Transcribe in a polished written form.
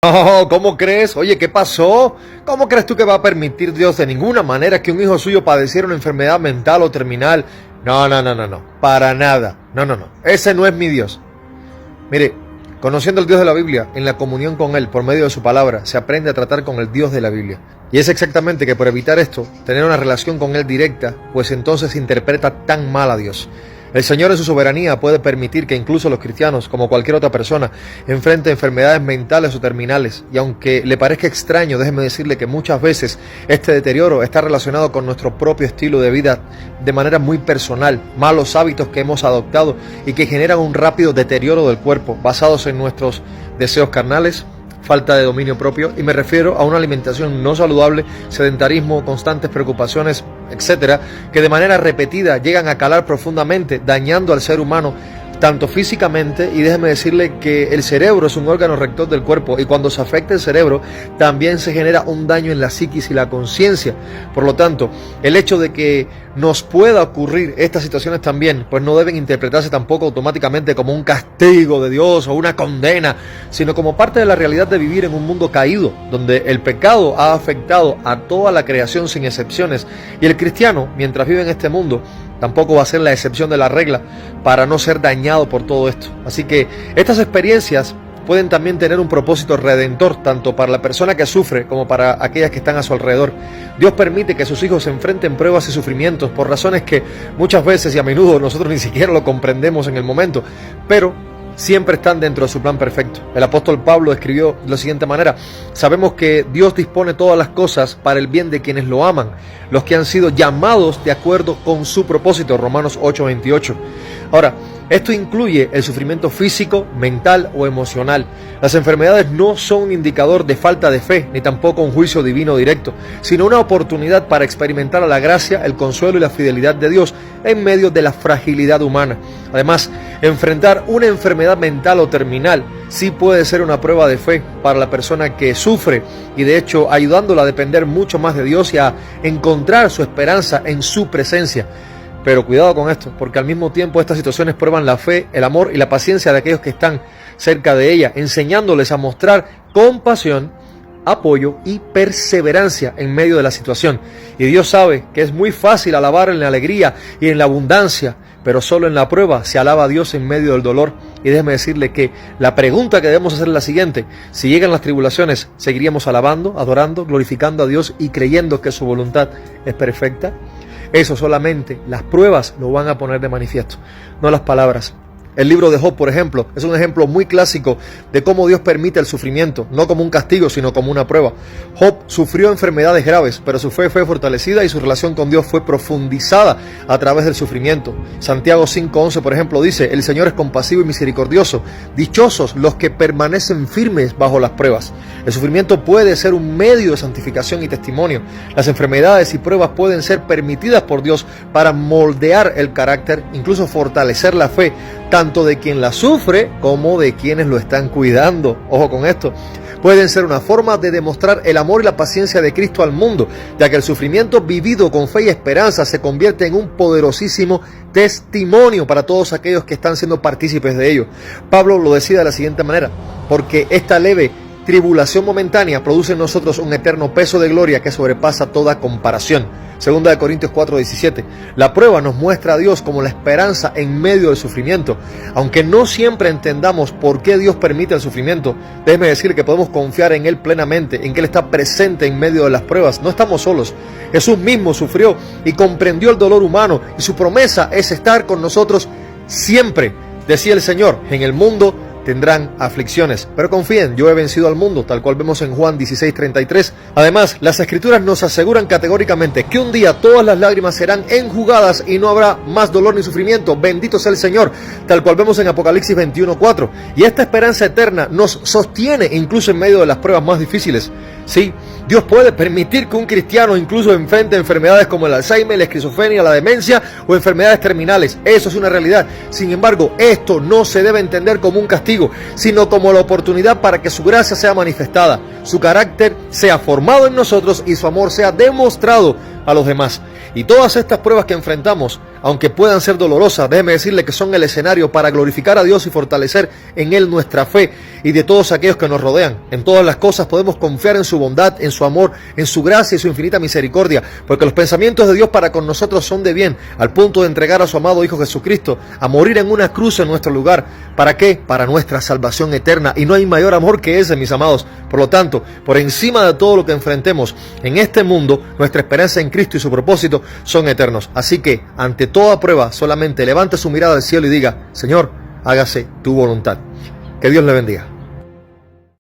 Oh, ¿cómo crees? Oye, ¿qué pasó? ¿Cómo crees tú que va a permitir Dios de ninguna manera que un hijo suyo padeciera una enfermedad mental o terminal? No, no, no, no, no. Para nada. No, no, no. Ese no es mi Dios. Mire, conociendo al Dios de la Biblia, en la comunión con Él, por medio de su palabra, se aprende a tratar con el Dios de la Biblia. Y es exactamente que por evitar esto, tener una relación con Él directa, pues entonces se interpreta tan mal a Dios. El Señor en su soberanía puede permitir que incluso los cristianos, como cualquier otra persona, enfrenten enfermedades mentales o terminales. Y aunque le parezca extraño, déjeme decirle que muchas veces este deterioro está relacionado con nuestro propio estilo de vida de manera muy personal, malos hábitos que hemos adoptado y que generan un rápido deterioro del cuerpo, basados en nuestros deseos carnales, falta de dominio propio, y me refiero a una alimentación no saludable, sedentarismo, constantes preocupaciones, etcétera, que de manera repetida llegan a calar profundamente, dañando al ser humano tanto físicamente. Y déjeme decirle que el cerebro es un órgano rector del cuerpo, y cuando se afecta el cerebro también se genera un daño en la psiquis y la conciencia. Por lo tanto, el hecho de que nos pueda ocurrir estas situaciones también, pues no deben interpretarse tampoco automáticamente como un castigo de Dios o una condena, sino como parte de la realidad de vivir en un mundo caído, donde el pecado ha afectado a toda la creación sin excepciones, y el cristiano, mientras vive en este mundo, tampoco va a ser la excepción de la regla para no ser dañado por todo esto. Así que estas experiencias pueden también tener un propósito redentor, tanto para la persona que sufre como para aquellas que están a su alrededor. Dios permite que sus hijos se enfrenten pruebas y sufrimientos por razones que muchas veces y a menudo nosotros ni siquiera lo comprendemos en el momento, pero siempre están dentro de su plan perfecto. El apóstol Pablo escribió de la siguiente manera: sabemos que Dios dispone todas las cosas para el bien de quienes lo aman, los que han sido llamados de acuerdo con su propósito. Romanos 8:28. Ahora, esto incluye el sufrimiento físico, mental o emocional. Las enfermedades no son un indicador de falta de fe, ni tampoco un juicio divino directo, sino una oportunidad para experimentar la gracia, el consuelo y la fidelidad de Dios en medio de la fragilidad humana. Además, enfrentar una enfermedad mental o terminal sí puede ser una prueba de fe para la persona que sufre, y de hecho ayudándola a depender mucho más de Dios y a encontrar su esperanza en su presencia. Pero cuidado con esto, porque al mismo tiempo estas situaciones prueban la fe, el amor y la paciencia de aquellos que están cerca de ella, enseñándoles a mostrar compasión, apoyo y perseverancia en medio de la situación. Y Dios sabe que es muy fácil alabar en la alegría y en la abundancia, pero solo en la prueba se alaba a Dios en medio del dolor. Y déjeme decirle que la pregunta que debemos hacer es la siguiente: si llegan las tribulaciones, ¿seguiríamos alabando, adorando, glorificando a Dios y creyendo que su voluntad es perfecta? Eso solamente las pruebas lo van a poner de manifiesto, no las palabras. El libro de Job, por ejemplo, es un ejemplo muy clásico de cómo Dios permite el sufrimiento, no como un castigo, sino como una prueba. Job sufrió enfermedades graves, pero su fe fue fortalecida y su relación con Dios fue profundizada a través del sufrimiento. Santiago 5:11, por ejemplo, dice: el Señor es compasivo y misericordioso, dichosos los que permanecen firmes bajo las pruebas. El sufrimiento puede ser un medio de santificación y testimonio. Las enfermedades y pruebas pueden ser permitidas por Dios para moldear el carácter, incluso fortalecer la fe, tanto de quien la sufre como de quienes lo están cuidando. Ojo con esto. Pueden ser una forma de demostrar el amor y la paciencia de Cristo al mundo, ya que el sufrimiento vivido con fe y esperanza se convierte en un poderosísimo testimonio para todos aquellos que están siendo partícipes de ello. Pablo lo decía de la siguiente manera: porque esta leve tribulación momentánea produce en nosotros un eterno peso de gloria que sobrepasa toda comparación. Segunda de Corintios 4:17. La prueba nos muestra a Dios como la esperanza en medio del sufrimiento. Aunque no siempre entendamos por qué Dios permite el sufrimiento, déjeme decir que podemos confiar en Él plenamente, en que Él está presente en medio de las pruebas. No estamos solos. Jesús mismo sufrió y comprendió el dolor humano, y su promesa es estar con nosotros siempre. Decía el Señor: en el mundo tendrán aflicciones, pero confíen, yo he vencido al mundo, tal cual vemos en Juan 16:33. Además, las Escrituras nos aseguran categóricamente que un día todas las lágrimas serán enjugadas y no habrá más dolor ni sufrimiento. Bendito sea el Señor, tal cual vemos en Apocalipsis 21:4. Y esta esperanza eterna nos sostiene incluso en medio de las pruebas más difíciles. Sí, Dios puede permitir que un cristiano incluso enfrente enfermedades como el Alzheimer, la esquizofrenia, la demencia o enfermedades terminales. Eso es una realidad. Sin embargo, esto no se debe entender como un castigo, sino como la oportunidad para que su gracia sea manifestada, su carácter sea formado en nosotros y su amor sea demostrado a los demás. Y todas estas pruebas que enfrentamos, aunque puedan ser dolorosas, déjeme decirle que son el escenario para glorificar a Dios y fortalecer en Él nuestra fe. y de todos aquellos que nos rodean. En todas las cosas podemos confiar en su bondad, en su amor, en su gracia y su infinita misericordia, porque los pensamientos de Dios para con nosotros son de bien, al punto de entregar a su amado Hijo Jesucristo a morir en una cruz en nuestro lugar. ¿Para qué? Para nuestra salvación eterna. Y no hay mayor amor que ese, mis amados. Por lo tanto, por encima de todo lo que enfrentemos en este mundo, nuestra esperanza en Cristo y su propósito son eternos. Así que, ante toda prueba, solamente levante su mirada al cielo y diga: Señor, hágase tu voluntad. Que Dios le bendiga.